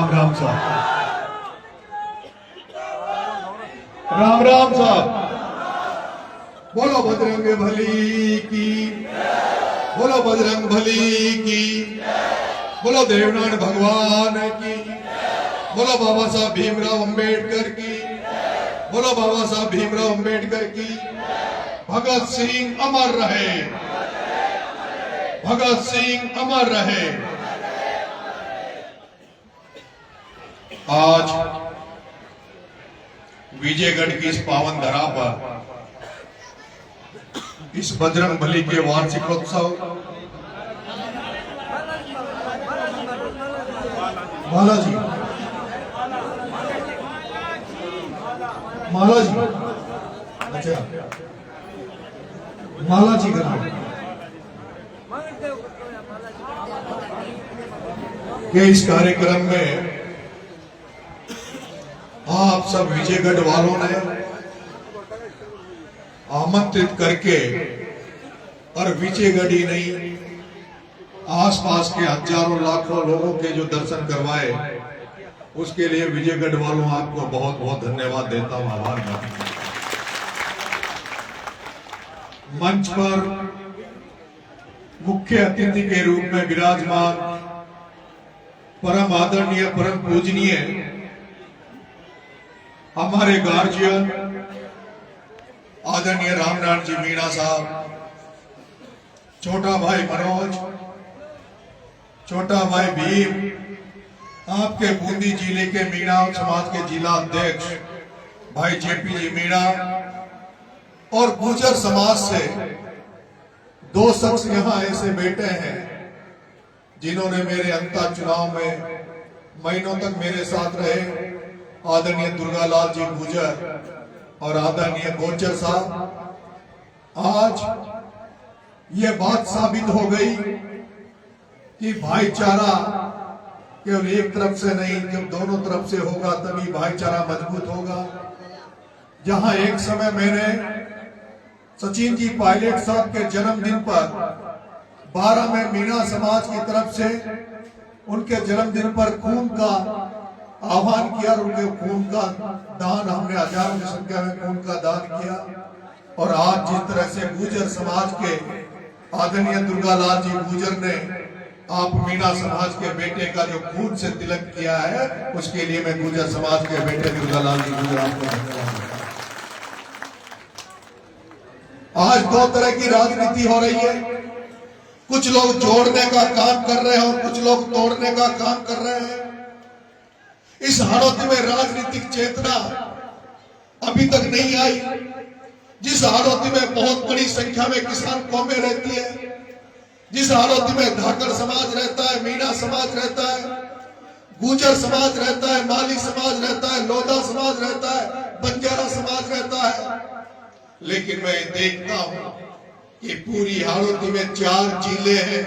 राम राम साहब, राम राम साहब। बोलो बजरंग भली की, बोलो बजरंग भली की, बोलो देवनाथ भगवान की, बोलो बाबा साहब भीमराव अंबेडकर की, बोलो बाबा साहब भीमराव अंबेडकर की। भगत सिंह अमर रहे, भगत सिंह अमर रहे। आज विजयगढ़ की इस पावन धरा पर इस बजरंग बली के वार्षिकोत्सव मालाजी मालाजी अच्छा मालाजी का के इस कार्यक्रम में आप सब विजयगढ़ वालों ने आमंत्रित करके और विजयगढ़ ही नहीं आसपास के हजारों लाखों लोगों के जो दर्शन करवाए, उसके लिए विजयगढ़ वालों आपको बहुत बहुत धन्यवाद देता हूं, आभार करता हूं। मंच पर मुख्य अतिथि के रूप में विराजमान परम आदरणीय परम पूजनीय हमारे गार्जियन आदरणीय रामनाथ जी मीणा साहब, छोटा भाई मनोज, छोटा भाई भीम, आपके बूंदी जिले के मीणा समाज के जिला अध्यक्ष भाई जेपी जी मीणा और गुर्जर समाज से दो शख्स यहाँ ऐसे बैठे हैं जिन्होंने मेरे अंतर चुनाव में महीनों तक मेरे साथ रहे, आदरणीय दुर्गालाल जी गुर्जर और आदरणीय गोचर साहब। आज ये बात साबित हो गई कि भाईचारा केवल एक तरफ से नहीं, जब दोनों तरफ से होगा तभी भाईचारा मजबूत होगा। जहां एक समय मैंने सचिन जी पायलट साहब के जन्मदिन पर 12 में मीणा समाज की तरफ से उनके जन्मदिन पर खून का आह्वान किया और उनके खून का दान, हमने हजारों की संख्या में खून का दान किया। और आज जिस तरह से गुर्जर समाज के आदरणीय दुर्गालाल जी गुर्जर ने आप मीणा समाज के बेटे का जो खून से तिलक किया है, उसके लिए मैं गुर्जर समाज के बेटे दुर्गालाल जी गुर्जर आपको धन्यवाद देता हूं। आज दो तरह की राजनीति हो रही है, कुछ लोग जोड़ने का काम कर रहे हैं और कुछ लोग तोड़ने का काम कर रहे हैं। इस हाड़ौती में राजनीतिक चेतना अभी तक नहीं आई, जिस हाड़ौती में बहुत बड़ी संख्या में किसान कौमें रहती है, जिस हाड़ौती में धाकड़ समाज रहता है, मीणा समाज रहता है, गुर्जर समाज रहता है, माली समाज रहता है, लोधा समाज रहता है, बंजारा समाज रहता है। लेकिन मैं देखता हूं कि पूरी हाड़ौती में 4 जिले हैं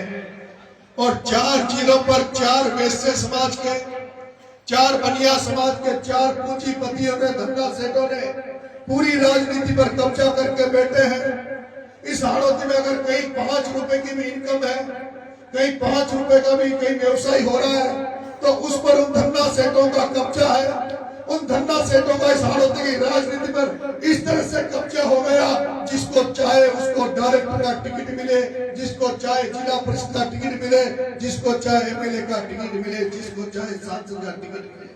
और 4 जिलों पर 4 वैश्य समाज के, 4 बनिया समाज के, 4 पूंजीपतियों ने, धंधा सेठों ने पूरी राजनीति पर कब्जा करके बैठे हैं। इस हाड़ौती में अगर कहीं 5 रुपए की भी इनकम है, कहीं 5 रुपए का भी कहीं व्यवसाय हो रहा है, तो उस पर उन धंधा सेठों का कब्जा है। उन धंधा सेठों का इस हाड़ौती की राजनीति पर इस तरह से कब्जा हो गया, जिसको चाहे उसको डायरेक्टर का टिकट मिले, जिसको चाहे जिला परिषद का टिकट मिले, जिसको चाहे एमएलए का टिकट मिले, जिसको चाहे सांसद का टिकट मिले।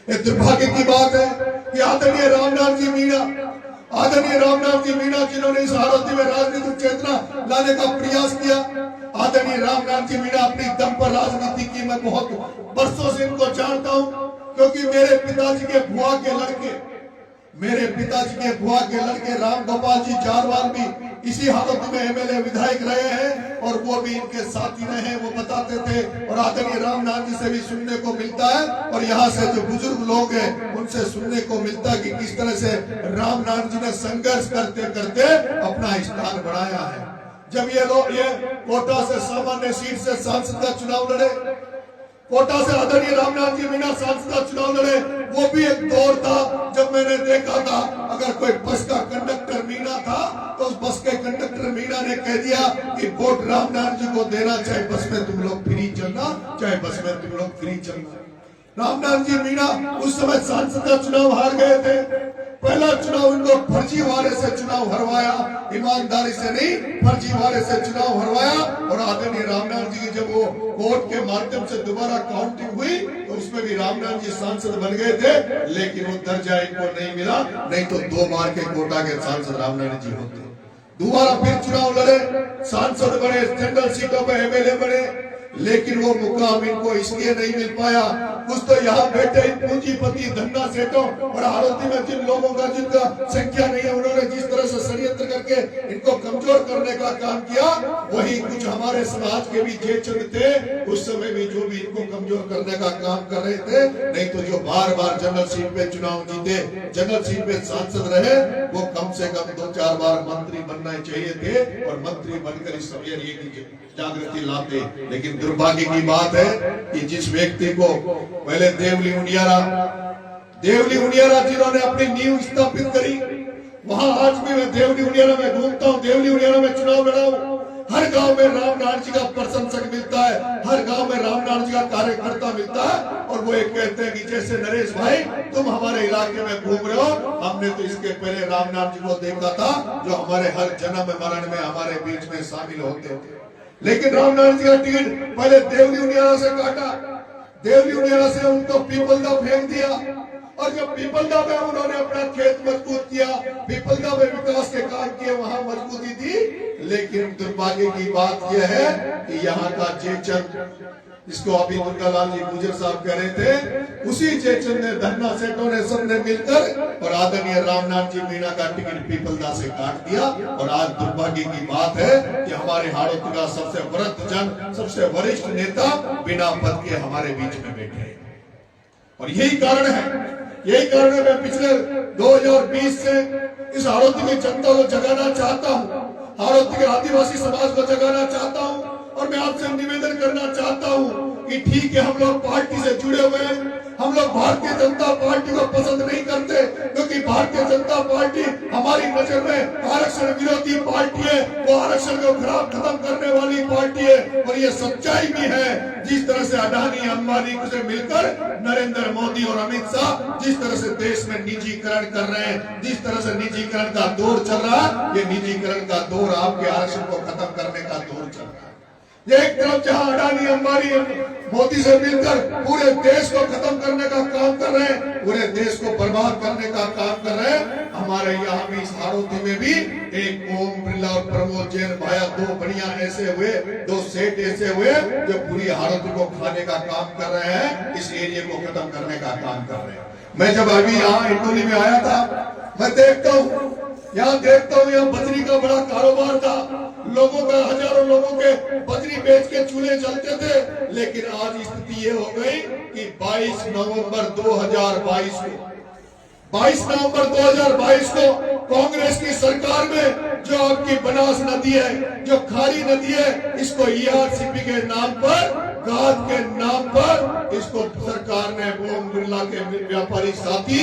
ये दुर्भाग्य की बात है कि आदरणीय रामनाथ जी मीणा, आदरणीय रामनाथ जी मीणा जिन्होंने इस हाड़ौती में राजनीतिक चेतना लाने का प्रयास किया, आदरणीय रामनाथ जी मीणा अपनी दम पर राजनीति की। मैं बहुत वर्षों से इनको जानता हूं, क्योंकि मेरे पिताजी के बुआ के लड़के, मेरे पिताजी के बुआ के लड़के राम गोपाल जी जारवाल भी इसी हालत में एमएलए विधायक रहे हैं और वो भी इनके साथी रहे हैं, वो बताते थे। और आदरणीय रामनाथ जी से भी सुनने को मिलता है और यहाँ से जो बुजुर्ग लोग हैं उनसे सुनने को मिलता है कि किस तरह से रामनाथ जी ने संघर्ष करते करते अपना स्थान बढ़ाया है। जब ये लोग ये कोटा से सामान्य सीट से सांसद का चुनाव लड़े, कोटा से आदरणीय रामनाथ जी मीणा सांसद का चुनाव लड़े, वो भी एक दौर था जब मैंने देखा था अगर कोई बस का कंडक्टर मीणा था तो उस बस के कंडक्टर मीणा ने कह दिया कि वोट रामनाथ जी को देना, चाहे बस में तुम लोग फ्री चलना, चाहे बस में तुम लोग फ्री चलना। रामनाथ जी मीणा उस समय सांसद का चुनाव हार गए थे। पहला चुनाव इनको फर्जीवाड़े से चुनाव हरवाया, ईमानदारी से नहीं, फर्जीवाड़े से चुनाव हरवाया। और आदरणीय रामनाथ जी की जब वो कोर्ट के माध्यम से दोबारा काउंटिंग हुई तो उसमें भी रामनाथ जी सांसद बन गए थे, लेकिन वो दर्जा इनको नहीं मिला, नहीं तो 2 बार के कोटा के सांसद रामनाथ जी होते। दोबारा फिर चुनाव लड़े, सांसद बने, जनरल सीटों पे एमएलए बने, लेकिन वो मुकाम इनको इसलिए नहीं मिल पाया। कुछ तो यहाँ बैठे पूंजीपति धन्ना सेठों और हालती में जिन लोगों का जिनका संख्या नहीं है, उन्होंने जिस तरह से षड्यंत्र करके इनको कमजोर करने का काम किया, वही कुछ हमारे समाज के भी जे चंद थे उस समय भी जो भी इनको कमजोर करने का काम कर रहे थे। नहीं तो जो बार बार जनरल सीट पे चुनाव जीते, जनरल सीट पे सांसद रहे, वो कम से कम 2-4 बार मंत्री बनना चाहिए थे और मंत्री बनकर इस समय ये जागृति लाते। लेकिन दुर्भाग्य की बात है कि जिस व्यक्ति को पहले देवली उनियारा जिन्होंने अपनी नींव स्थापित करी, वहां आज भी मैं देवली उनियारा में घूमता हूँ, देवली उनियारा में चुनाव लड़ा हूँ। हर गांव में रामनाथ जी का प्रशंसक मिलता है, हर गांव में रामनाथ जी का कार्यकर्ता मिलता है। और वो एक कहते हैं कि जैसे नरेश भाई तुम हमारे इलाके में घूम रहे हो, हमने तो इसके पहले रामनाथ जी को देखा था जो हमारे हर जन्म मरण में हमारे बीच में शामिल होते थे। लेकिन रामनाथ जी का टिकट पहले देवली उनियारा से काटा, देवली उनियारा से उनको पीपलदा फेंक दिया, और जब पीपलदा में उन्होंने अपना खेत मजबूत किया, पीपलदा में विकास के काम किए, वहां मजबूती थी। लेकिन दुर्भाग्य की बात यह है कि यहाँ का जयचंद, जिसको अभी दुर्गालाल जी गुजर साहब कह रहे थे, उसी जयचंद ने धन्ना सेठों ने सबने मिलकर और आदरणीय रामनाथ जी मीणा का टिकट पीपलदा से काट दिया। और आज दुर्भाग्य की बात है कि हमारे हाड़ौती का सबसे वृद्ध जन, सबसे वरिष्ठ नेता बिना पद के हमारे बीच में बैठे हैं। और यही कारण है मैं पिछले 2020 से इस हाड़ौती की जनता को जगाना चाहता हूँ, हाड़ौती के आदिवासी समाज को जगाना चाहता हूँ। और मैं आपसे निवेदन करना चाहता हूँ कि ठीक है, हम लोग पार्टी से जुड़े हुए हैं, हम लोग भारतीय जनता पार्टी को पसंद नहीं करते, क्योंकि भारतीय जनता पार्टी हमारी नजर में आरक्षण विरोधी पार्टी है, वो आरक्षण को खत्म करने वाली पार्टी है। और ये सच्चाई भी है। जिस तरह से अडानी अंबानी से मिलकर नरेंद्र मोदी और अमित शाह जिस तरह से देश में निजीकरण कर रहे हैं, जिस तरह से निजीकरण का दौर चल रहा है, ये निजीकरण का दौर आपके आरक्षण को खत्म करने का दौर चल रहा है। ये एक तरफ जहां अडानी अंबानी मोदी से मिलकर पूरे देश को खत्म करने का काम कर रहे हैं, पूरे देश को बर्बाद करने का काम कर रहे हैं, हमारे यहाँ भी इस हाड़ौती में भी एक ओम बिरला और प्रमोद जैन भाया, 2 बढ़िया ऐसे हुए, 2 सेठ ऐसे हुए जो पूरी हाड़ौती को खाने का काम कर रहे हैं, इस एरिया को खत्म करने का काम कर रहे हैं। मैं जब अभी यहाँ इंदौली में आया था, मैं देखता हूँ यहाँ बजरी का बड़ा कारोबार था, लोगों का, हजारों लोगों के बजरी बेच के चूल्हे जलते थे। लेकिन आज स्थिति ये हो गई कि 22 नवंबर 2022 को कांग्रेस की सरकार में जो आपकी बनास नदी है, जो खारी नदी है, इसको ईआरसीपी के नाम पर, गाद के नाम पर इसको सरकार ने ओम बिरला के व्यापारी साथी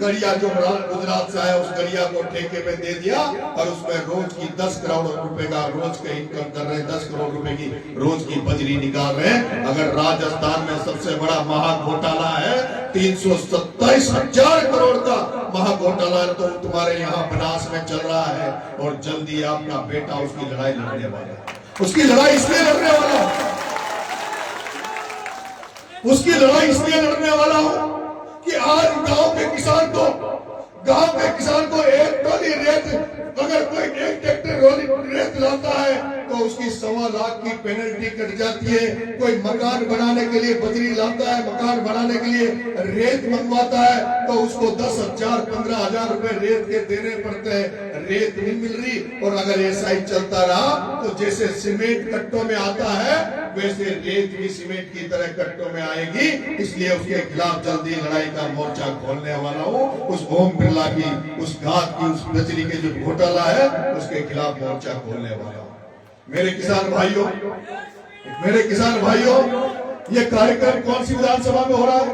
गड़िया जो गुजरात से आया, उस गड़िया को ठेके में दे दिया और उसमें रोज की 10 करोड़ रुपए का रोज का इनकम कर रहे हैं, 10 करोड़ रुपए की रोज की बजरी निकाल रहे हैं। अगर राजस्थान में सबसे बड़ा महाघोटाला है, 327,000 करोड़ का महाघोटाला है, तो तुम्हारे यहाँ बनास में चल रहा है। और जल्दी आपका बेटा उसकी लड़ाई लड़ने वाला है। उसकी लड़ाई इसलिए लड़ने वाला हूं, उसकी लड़ाई इसलिए लड़ने वाला हूं कि आज गांव के किसान को एक ट्रॉली रेत, अगर कोई एक ट्रैक्टर रेत लाता है तो उसकी 1.25 लाख की पेनल्टी कट जाती है। कोई मकान बनाने के लिए बजरी लाता है, मकान बनाने के लिए रेत मंगवाता है तो उसको 10,000 15,000 रुपए रेत के देने पड़ते हैं, रेत नहीं मिल रही। और अगर ऐसा ही चलता रहा तो जैसे सीमेंट कट्टों में आता है, वैसे रेत भी सीमेंट की तरह कट्टों में आएगी। इसलिए उसके खिलाफ जल्दी लड़ाई का मोर्चा खोलने वाला हूँ। उस ओम बिरला की, उस घात की, उस बजरी के जो घोटाला है, उसके खिलाफ मोर्चा खोलने वाला हूँ। मेरे किसान भाइयों, ये कार्यक्रम कौन सी विधानसभा में हो रहा है?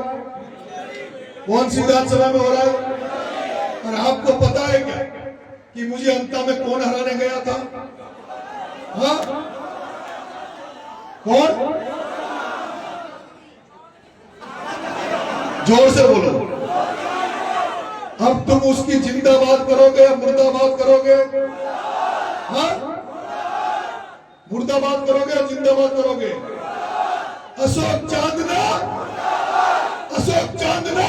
कौन सी विधानसभा में हो रहा है? और आपको पता है क्या कि मुझे अंता में कौन हराने गया था? हाँ, कौन? जोर से बोलो। अब तुम उसकी जिंदाबाद करोगे या मुर्दाबाद करोगे? हाँ, मुर्दाबाद करोगे या जिंदाबाद करोगे? अशोक चांदना, अशोक चांदना।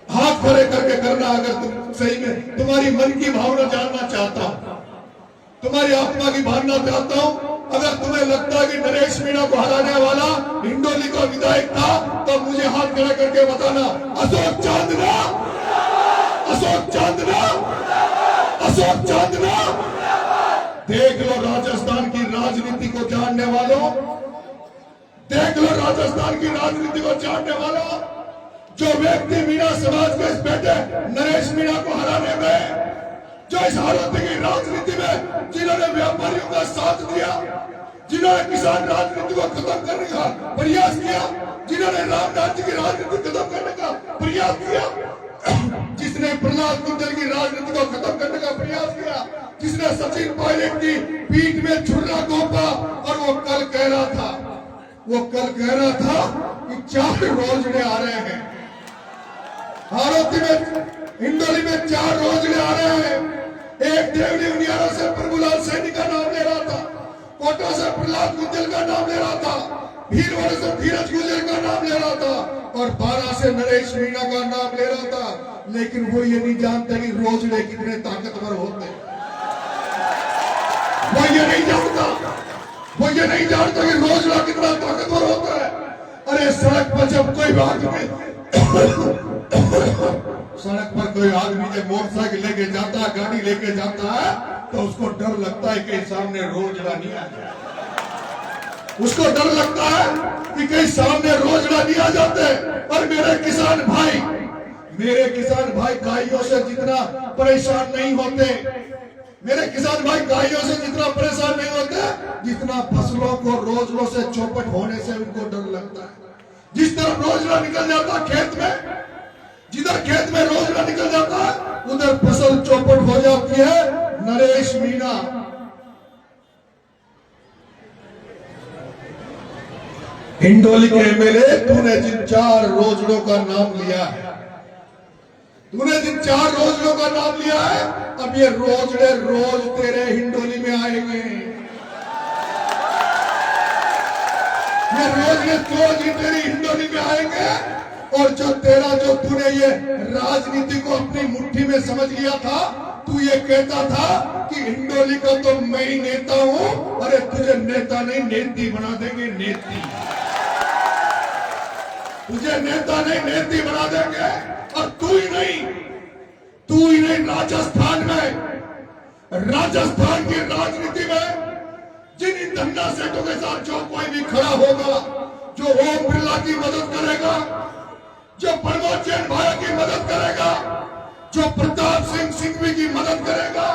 हाथ खड़े करके करना अगर तुम सही में तुम्हारी मन की भावना जानना चाहता हूं, तुम्हारी आत्मा की भावना चाहता हूं। अगर तुम्हें लगता है कि नरेश मीणा को हराने वाला हिंडोली का विधायक था, तो मुझे हाथ खड़ा करके बताना, अशोक चांदना, अशोक चांदना, अशोक चांदना। देख लो राजस्थान की राजनीति को जानने वालों, देख लो राजस्थान की राजनीति को जानने वालों, जो व्यक्ति मीणा समाज के इस बेटे नरेश मीणा को हराने में, जो इस हालात की राजनीति में जिन्होंने व्यापारियों का साथ दिया, जिन्होंने किसान राजनीति को खत्म करने का प्रयास किया, जिन्होंने राम राज्य की राजनीति खत्म करने का प्रयास किया, जिसने प्रहलाद कुंडल की राजनीति को खत्म करने का प्रयास किया, जिसने सचिन पायलट की पीठ में छुरा घोंपा, और वो कल कह रहा था, वो कल कह रहा था कि 4 रोजड़े आ रहे हैं हारोती में, हिंडोली में 4 रोजड़े आ रहे हैं। एक देवनी उनियारा से प्रभुलाल सैनी का नाम ले रहा था, कोटा से प्रहलाद गुंजल का नाम ले रहा था, भीलवाड़ा से धीरज गुजर का नाम ले रहा था, और 12 से नरेश मीणा का नाम ले रहा था। लेकिन वो ये नहीं जानता कि रोजड़े कितने ताकतवर होते हैं। वो ये नहीं जानता, वो ये नहीं जानता कि रोजड़ा कितना ताकतवर होता है। अरे सड़क पर जब कोई आदमी सड़क पर कोई आदमी जब मोटरसाइकिल लेके जाता है, गाड़ी लेके जाता है, तो उसको डर लगता है कि सामने रोजड़ा नहीं आ जाए। उसको डर लगता है कि कहीं सामने रोजड़ा नहीं आ जाते। और मेरे किसान भाई गायों से जितना परेशान नहीं होते, मेरे किसान भाई गायों से जितना परेशान नहीं होते, जितना फसलों को रोजड़ों से चौपट होने से उनको डर लगता है। जिस तरफ रोजड़ा निकल जाता है खेत में, जिधर खेत में रोजड़ा निकल जाता है, उधर फसल चौपट हो जाती है। नरेश मीणा हिंडोली के एमएलए, तूने जिन 4 रोजड़ों का नाम लिया है, तूने जिन 4 रोजड़ों का नाम लिया है, अब ये रोजड़े रोज तेरे हिंडोली में आएंगे। ये रोजड़े रोज ही तेरी हिंडोली में आएंगे। और जो तूने ये राजनीति को अपनी मुट्ठी में समझ लिया था, तू ये कहता था कि हिंडोली का तो मैं ही नेता हूं। अरे तुझे नेता नहीं, नेती बना देंगे, नेती। तुझे नेता नहीं, नेती बना देंगे। और तू ही नहीं राजस्थान की राजनीति में जिन धन्ना सेठों के साथ जो कोई भी खड़ा होगा, जो ओम बिरला की मदद करेगा, जो प्रमोद जैन भाई की मदद करेगा, जो प्रताप सिंह सिंघवी की मदद करेगा,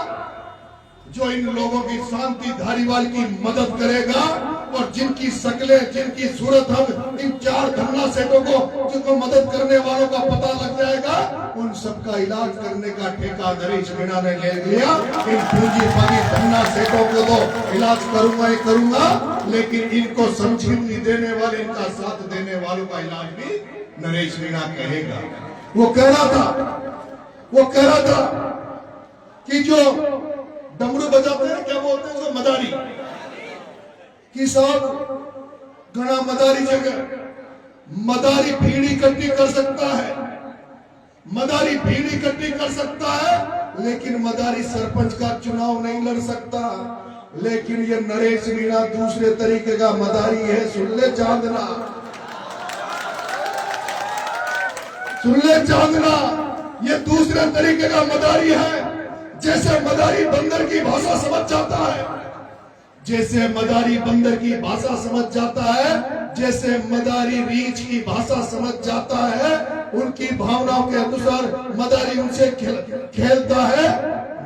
जो इन लोगों की शांति धारीवाल की मदद करेगा, और जिनकी शक्लें, जिनकी सूरत हम इन 4 धन्ना सेठों को, जिनको मदद करने वालों का पता लग जाएगा, उन सबका इलाज करने का ठेका नरेश मीणा ने ले लिया। इन पूंजीपति धन्ना सेठों को तो इलाज करूंगा ही करूंगा, लेकिन इनको संजीवनी देने वाले, इनका साथ देने वालों का इलाज भी नरेश मीणा कहेगा। वो कह रहा था कि जो डमरू बजाते हैं, क्या बोलते हैं, जो मदारी की साहब घना मदारी जगह मदारी भीड़ इकट्ठी कर सकता है, मदारी भीड़ इकट्ठी कर सकता है, लेकिन मदारी सरपंच का चुनाव नहीं लड़ सकता। लेकिन ये नरेश मीणा दूसरे तरीके का मदारी है। सुन ले चांदना, सुन ले चांदना, ये दूसरे तरीके का मदारी है। जैसे मदारी बंदर की भाषा समझ जाता है, जैसे मदारी बंदर की भाषा समझ जाता है, जैसे मदारी रीछ की भाषा समझ जाता है, उनकी भावनाओं के अनुसार मदारी उनसे खेलता है।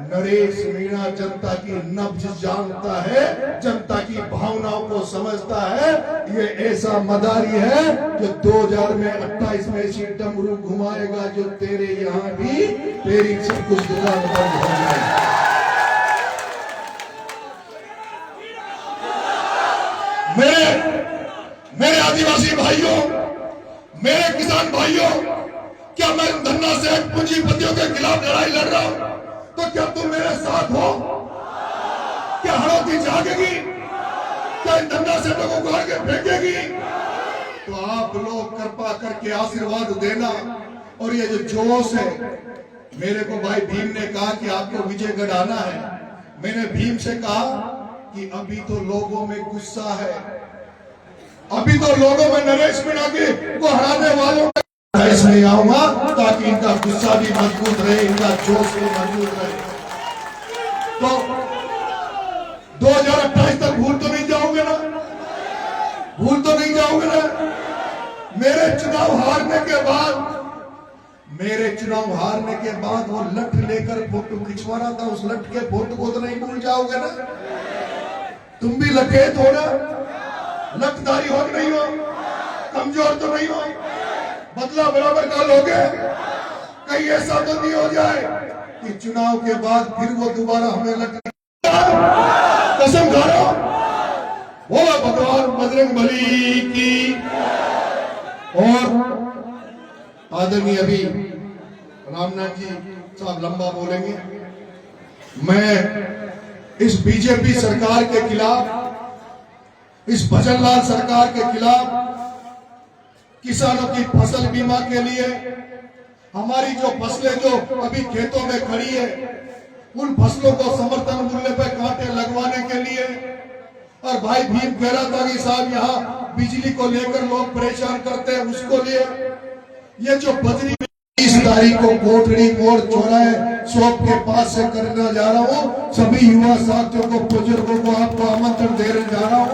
नरेश मीणा जनता की नब्ज जानता है, जनता की भावनाओं को समझता है। ये ऐसा मदारी है जो 2028 में ऐसी डमरू घुमाएगा जो तेरे यहाँ भी तेरी से कुछ दुकान बंद हो जाए। मेरे आदिवासी भाइयों, मेरे किसान भाइयों, क्या मैं धन्ना से पूंजीपतियों के खिलाफ लड़ाई लड़ रहा हूं, तो क्या तुम मेरे साथ हो? क्या हड़ौती जागेगी? क्या इन धन्ना सेठों को उखाड़ के फेंकेगी? तो आप लोग कृपा करके आशीर्वाद देना। और ये जो जोश है, मेरे को भाई भीम ने कहा कि आपको विजयगढ़ आना है। मैंने भीम से कहा कि अभी तो लोगों में गुस्सा है, अभी तो लोगों में नरेश मीणा को हराने वालों इसलिए आऊंगा ताकि इनका गुस्सा भी मजबूत रहे, इनका जोश भी मजबूत रहे। तो 2028 तक भूल तो नहीं जाओगे ना? भूल तो नहीं जाओगे ना? मेरे चुनाव हारने के बाद वो लठ लेकर फोटो खिंचवा रहा था, उस लठ के फोटो को तो नहीं भूल जाओगे ना? तुम भी लठेत हो ना? लठधारी हो नहीं हो? कमजोर तो नहीं हो? बदला बराबर का लोगे? कहीं ऐसा तो नहीं हो जाए कि चुनाव के बाद फिर वो दोबारा हमें लठ कसम खा रहा हूं, बोला भगवान बजरंगबली की। और आदरणीय अभी रामनाथ जी साहब लंबा बोलेंगे। मैं इस बीजेपी सरकार के खिलाफ, इस भजनलाल सरकार के खिलाफ, किसानों की फसल बीमा के लिए, हमारी जो फसलें जो अभी खेतों में खड़ी है, उन फसलों को समर्थन मूल्य पर कांटे लगवाने के लिए। और भाई भीम कह रहा था कि साहब यहाँ बिजली को लेकर लोग परेशान करते हैं, उसको लिए ये जो बजरी 20 तारीख को कोटड़ी मोड़ चौराहे शॉप के पास से करने जा रहा हूँ। सभी युवा साथियों को, बुजुर्गों को आपको आमंत्रण देने जा रहा हूँ,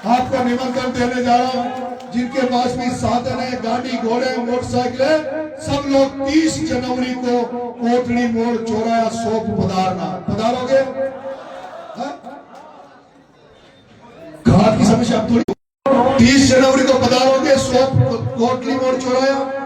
आपको निमंत्रण देने जा रहा हूँ। जिनके पास भी साधन है, गाड़ी घोड़े मोटरसाइकिल है, सब लोग 30 जनवरी को कोटड़ी मोड़ चौराहा शॉप पधारोगे? घाट की समस्या थोड़ी। 30 जनवरी को पधारोगे शॉप कोटड़ी मोड़ चौराहा।